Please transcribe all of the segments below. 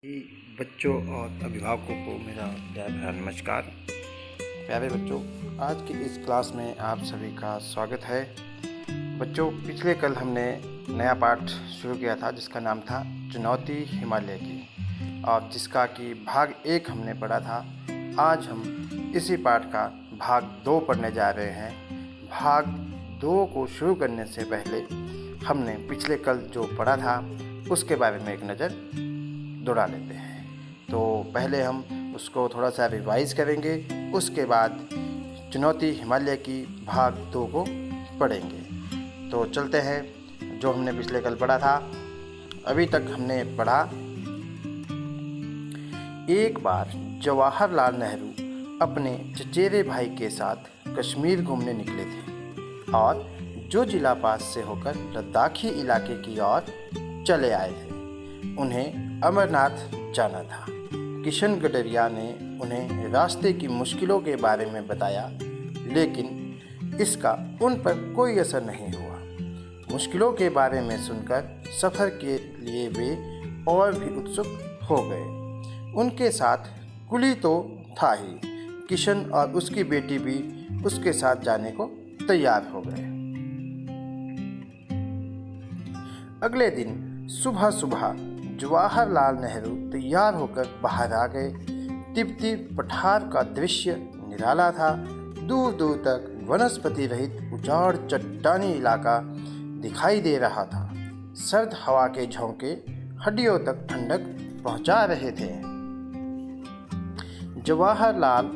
कि बच्चों और अभिभावकों को मेरा प्यार भरा नमस्कार। प्यारे बच्चों, आज की इस क्लास में आप सभी का स्वागत है। बच्चों, पिछले कल हमने नया पाठ शुरू किया था जिसका नाम था चुनौती हिमालय की, और जिसका कि भाग 1 हमने पढ़ा था। आज हम इसी पाठ का भाग 2 पढ़ने जा रहे हैं। भाग 2 को शुरू करने से पहले हमने पिछले कल जो पढ़ा था उसके बारे में एक नज़र दौड़ा लेते हैं। तो पहले हम उसको थोड़ा सा रिवाइज करेंगे, उसके बाद चुनौती हिमालय की भाग 2 को पढ़ेंगे। तो चलते हैं जो हमने पिछले कल पढ़ा था। अभी तक हमने पढ़ा, एक बार जवाहरलाल नेहरू अपने चचेरे भाई के साथ कश्मीर घूमने निकले थे और जो जिला पास से होकर लद्दाखी इलाके की ओर चले आए थे। उन्हें अमरनाथ जाना था। किशन गडरिया ने उन्हें रास्ते की मुश्किलों के बारे में बताया, लेकिन इसका उन पर कोई असर नहीं हुआ। मुश्किलों के बारे में सुनकर सफ़र के लिए वे और भी उत्सुक हो गए। उनके साथ कुली तो था ही, किशन और उसकी बेटी भी उसके साथ जाने को तैयार हो गए। अगले दिन सुबह सुबह जवाहरलाल नेहरू तैयार होकर बाहर आ गए। तिब्बती पठार का दृश्य निराला था। दूर दूर तक वनस्पति रहित उजाड़ चट्टानी इलाका दिखाई दे रहा था। सर्द हवा के झोंके हड्डियों तक ठंडक पहुंचा रहे थे। जवाहरलाल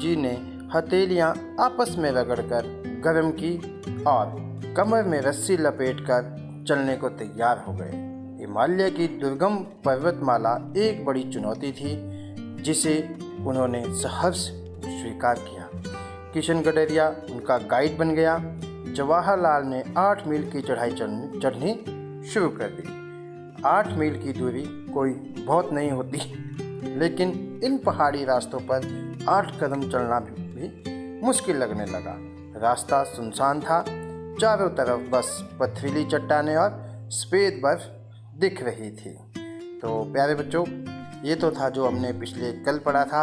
जी ने हथेलियां आपस में रगड़कर गर्म की और कमर में रस्सी लपेटकर चलने को तैयार हो गए। हिमालय की दुर्गम पर्वतमाला एक बड़ी चुनौती थी जिसे उन्होंने सहर्ष स्वीकार किया। किशन गडरिया उनका गाइड बन गया। जवाहरलाल ने 8 मील की चढ़ाई चढ़नी शुरू कर दी। 8 मील की दूरी कोई बहुत नहीं होती, लेकिन इन पहाड़ी रास्तों पर 8 कदम चलना भी मुश्किल लगने लगा। रास्ता सुनसान था। चारों तरफ बस पथरीली चट्टानें और सफ़ेद बर्फ दिख रही थी। तो प्यारे बच्चों, ये तो था जो हमने पिछले कल पढ़ा था।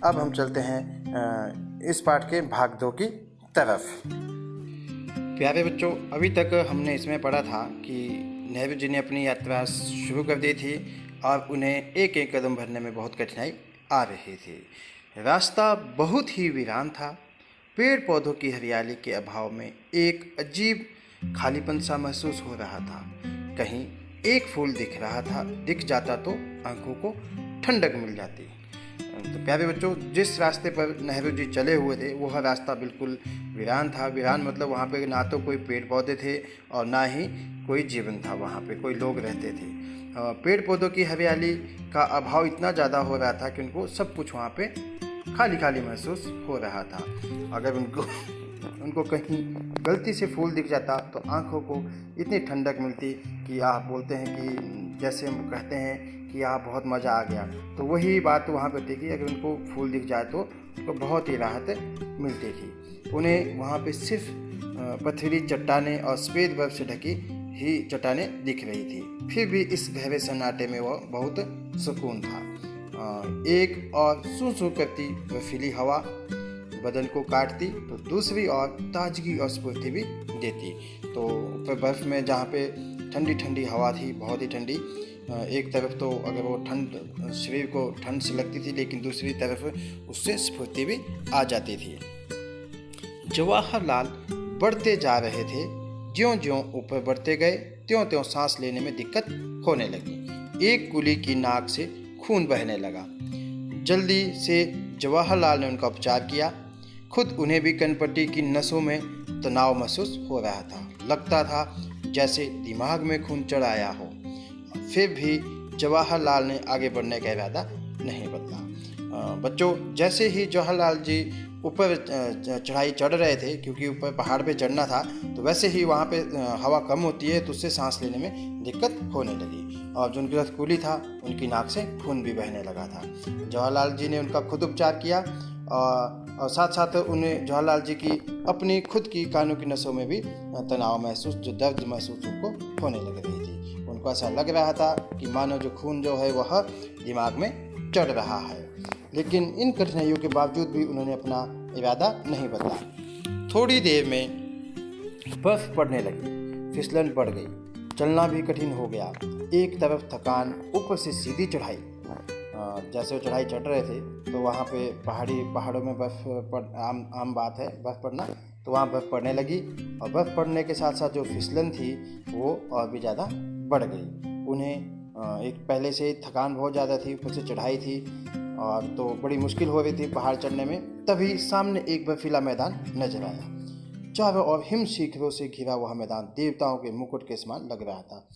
अब हम चलते हैं इस पाठ के भाग 2 की तरफ। प्यारे बच्चों, अभी तक हमने इसमें पढ़ा था कि नेहरू जी ने अपनी यात्रा शुरू कर दी थी और उन्हें एक एक कदम भरने में बहुत कठिनाई आ रही थी। रास्ता बहुत ही वीरान था। पेड़ पौधों की हरियाली के अभाव में एक अजीब खालीपन सा महसूस हो रहा था। कहीं एक फूल दिख जाता तो आंखों को ठंडक मिल जाती। तो प्यारे बच्चों, जिस रास्ते पर नेहरू जी चले हुए थे वह रास्ता बिल्कुल वीरान था। वीरान मतलब वहाँ पे ना तो कोई पेड़ पौधे थे और ना ही कोई जीवन था, वहाँ पे कोई लोग रहते थे। पेड़ पौधों की हरियाली का अभाव इतना ज़्यादा हो रहा था कि उनको सब कुछ वहाँ पे खाली खाली महसूस हो रहा था। अगर उनको कहीं गलती से फूल दिख जाता तो आंखों को इतनी ठंडक मिलती कि आप बोलते हैं कि जैसे हम कहते हैं कि आप बहुत मज़ा आ गया। तो वही बात वहाँ पे थी कि अगर उनको फूल दिख जाए तो बहुत ही राहत मिलती थी। उन्हें वहाँ पे सिर्फ पथरीली चट्टानें और सफ़ेद बर्फ से ढकी ही चट्टानें दिख रही थी। फिर भी इस गहरे सन्नाटे में वह बहुत सुकून था। एक और सूं सूं करती बर्फीली हवा बदन को काटती तो दूसरी ओर ताजगी और स्फूर्ति भी देती। तो ऊपर बर्फ़ में जहाँ पे ठंडी ठंडी हवा थी, बहुत ही ठंडी, एक तरफ तो अगर वो ठंड शरीर को ठंड से लगती थी, लेकिन दूसरी तरफ उससे स्फूर्ति भी आ जाती थी। जवाहरलाल बढ़ते जा रहे थे। ज्यों ज्यों ऊपर बढ़ते गए त्यों त्यों सांस लेने में दिक्कत होने लगी। एक कुली की नाक से खून बहने लगा। जल्दी से जवाहरलाल ने उनका उपचार किया। खुद उन्हें भी कनपट्टी की नसों में तनाव महसूस हो रहा था। लगता था जैसे दिमाग में खून चढ़ आया हो। फिर भी जवाहरलाल ने आगे बढ़ने का इरादा नहीं बदला। बच्चों, जैसे ही जवाहरलाल जी ऊपर चढ़ाई चढ़ रहे थे, क्योंकि ऊपर पहाड़ पे चढ़ना था, तो वैसे ही वहाँ पे हवा कम होती है तो उससे सांस लेने में दिक्कत होने लगी और जो उनके साथ कुली था उनकी नाक से खून भी बहने लगा था। जवाहरलाल जी ने उनका खुद उपचार किया और साथ साथ उन्हें जवाहरलाल जी की अपनी खुद की कानों की नसों में भी तनाव महसूस, जो दर्द महसूस उनको होने लग रही थी। उनको ऐसा लग रहा था कि मानो जो खून जो है वह दिमाग में चढ़ रहा है। लेकिन इन कठिनाइयों के बावजूद भी उन्होंने अपना इरादा नहीं बदला। थोड़ी देर में बर्फ पड़ने लगी, फिसलन बढ़ गई, चलना भी कठिन हो गया। एक तरफ थकान, ऊपर से सीधी चढ़ाई। जैसे वो चढ़ाई चढ़ रहे थे तो वहाँ पे पहाड़ों में बर्फ़ पड़ आम बात है बर्फ़ पड़ना, तो वहाँ बर्फ़ पड़ने लगी और बर्फ़ पड़ने के साथ साथ जो फिसलन थी वो और भी ज़्यादा बढ़ गई। उन्हें एक पहले से ही थकान बहुत ज़्यादा थी, ऊपर से चढ़ाई थी और तो बड़ी मुश्किल हो रही थी पहाड़ चढ़ने में। तभी सामने एक बर्फीला मैदान नजर आया। चारों ओर हिम शिखरों से घिरा हुआ मैदान देवताओं के मुकुट के समान लग रहा था।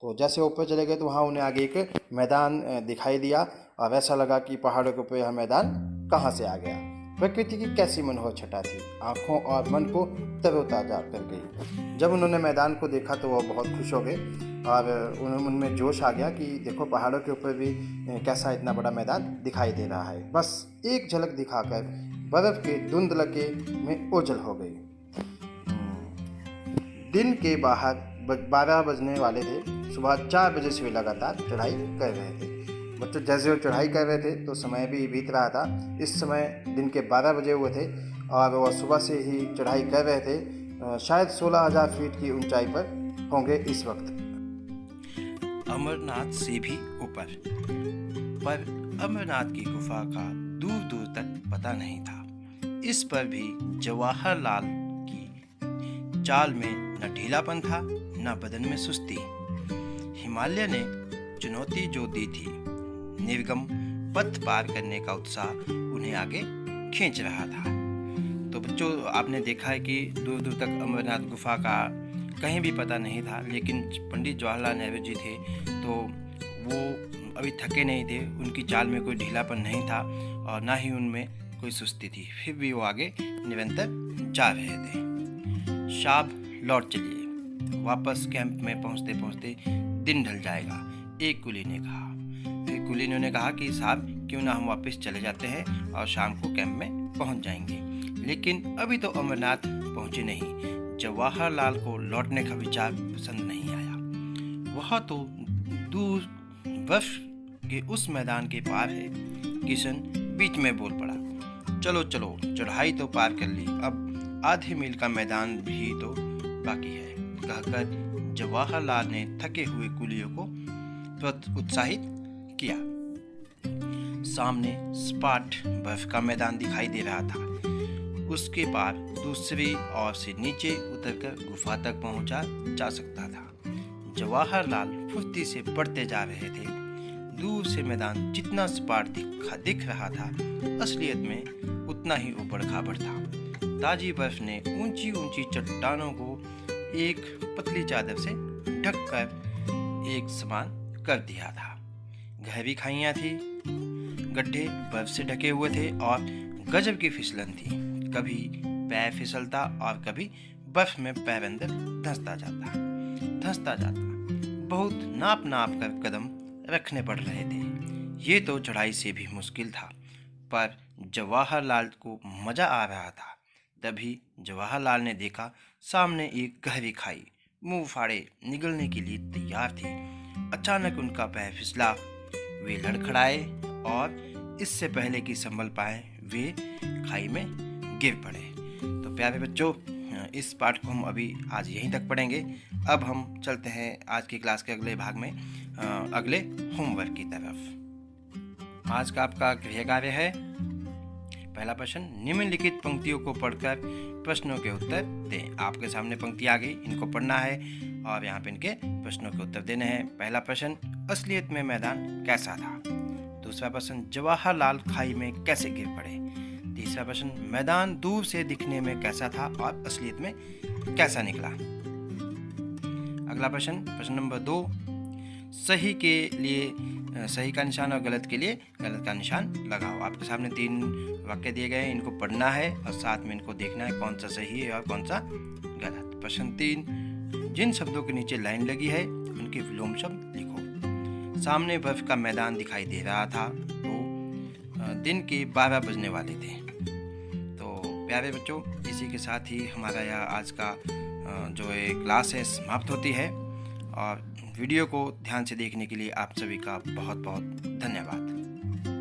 तो जैसे ऊपर चले गए तो वहाँ उन्हें आगे एक मैदान दिखाई दिया और ऐसा लगा कि पहाड़ों के ऊपर यह मैदान कहाँ से आ गया। प्रकृति की कैसी मनोहर छटा थी, आँखों और मन को तरोताजा कर गई। जब उन्होंने मैदान को देखा तो वह बहुत खुश हो गए और उनमें जोश आ गया कि देखो पहाड़ों के ऊपर भी कैसा इतना बड़ा मैदान दिखाई दे रहा है। बस एक झलक दिखाकर बर्फ के धुंधलके में ओझल हो गई। दिन के बाहर 12 बजने वाले थे। सुबह 4 बजे से वे लगातार चढ़ाई कर रहे थे। बच्चों जैसे वो चढ़ाई कर रहे थे तो समय भी बीत रहा था। इस समय दिन के 12 बजे हुए थे और वह सुबह से ही चढ़ाई कर रहे थे। शायद 16,000 फीट की ऊंचाई पर होंगे इस वक्त। अमरनाथ से भी ऊपर, पर अमरनाथ की गुफा का दूर दूर तक पता नहीं था। इस पर भी जवाहरलाल की चाल में न ढीलापन था न बदन में सुस्ती। हिमालय ने चुनौती जो दी थी, निर्गम पथ पार करने का उत्साह उन्हें आगे खींच रहा था। तो बच्चों आपने देखा है कि दूर दूर तक अमरनाथ गुफा का कहीं भी पता नहीं था, लेकिन पंडित जवाहरलाल नेहरू जी थे तो वो अभी थके नहीं थे, उनकी चाल में कोई ढीलापन नहीं था और ना ही उनमें कोई सुस्ती थी। फिर भी वो आगे निरंतर जा रहे थे। शाब लौट चलिए, वापस कैंप में पहुंचते पहुंचते दिन ढल जाएगा, एक कुली ने कहा। फिर कुली ने उन्हें कहा कि साहब क्यों ना हम वापस चले जाते हैं और शाम को कैंप में पहुंच जाएंगे। लेकिन अभी तो अमरनाथ पहुंचे नहीं। जवाहरलाल को लौटने का विचार पसंद नहीं आया। वह तो दूर बर्फ के उस मैदान के पार है। किशन बीच में बोल पड़ा, चलो चलो, चढ़ाई तो पार कर ली, अब आधे मील का मैदान भी तो बाकी है। कहकर जवाहरलाल ने थके हुए कुलियों को उत्साहित किया। सामने सपाट बर्फ का मैदान दिखाई दे रहा था। उसके पार दूसरी ओर से नीचे उतरकर गुफा तक पहुंचा जा सकता था। जवाहरलाल फुर्ती से बढ़ते जा रहे थे। दूर से मैदान जितना सपाट दिख रहा था, असलियत में उतना ही ऊबड़ खाबड़ था। ताजी बर्फ ने ऊंची ऊंची चट्टानों को एक पतली चादर से ढककर एक समान कर दिया था। गहरी खाइयां थी, गड्ढे बर्फ से ढके हुए थे और गजब की फिसलन थी। कभी पैर फिसलता और कभी बर्फ में पैर अंदर धंसता जाता। बहुत नाप कर कदम रखने पड़ रहे थे। ये तो चढ़ाई से भी मुश्किल था, पर जवाहरलाल को मजा आ रहा था। तभी जवाहरलाल ने देखा सामने एक गहरी खाई मुंह फाड़े निगलने के लिए तैयार थी। अचानक उनका पैर फिसला, वे लड़खड़ाए और इससे पहले कि संभल पाए वे खाई में गिर पड़े। तो प्यारे बच्चों, इस पाठ को हम अभी आज यहीं तक पढ़ेंगे। अब हम चलते हैं आज की क्लास के अगले भाग में अगले होमवर्क की तरफ। आज का आपका गृह कार्य है पहला प्रश्न, निम्नलिखित पंक्तियों को पढ़कर प्रश्नों के उत्तर दें। आपके सामने पंक्ति आ गई, इनको पढ़ना है और यहाँ पे इनके प्रश्नों के उत्तर देने हैं। पहला प्रश्न, असलियत में मैदान कैसा था? दूसरा प्रश्न, जवाहरलाल खाई में कैसे गिर पड़े? तीसरा प्रश्न, मैदान दूर से दिखने में कैसा था और असलियत में कैसा निकला? अगला प्रश्न, प्रश्न नंबर 2, सही के लिए सही का निशान और गलत के लिए गलत का निशान लगाओ। आपके सामने 3 वाक्य दिए गए हैं, इनको पढ़ना है और साथ में इनको देखना है कौन सा सही है और कौन सा गलत। प्रश्न 3, जिन शब्दों के नीचे लाइन लगी है उनके विलोम शब्द लिखो। सामने बर्फ का मैदान दिखाई दे रहा था, तो दिन के 12 बजने वाले थे। तो प्यारे बच्चों, इसी के साथ ही हमारा यह आज का जो क्लास है समाप्त होती है और वीडियो को ध्यान से देखने के लिए आप सभी का बहुत बहुत धन्यवाद।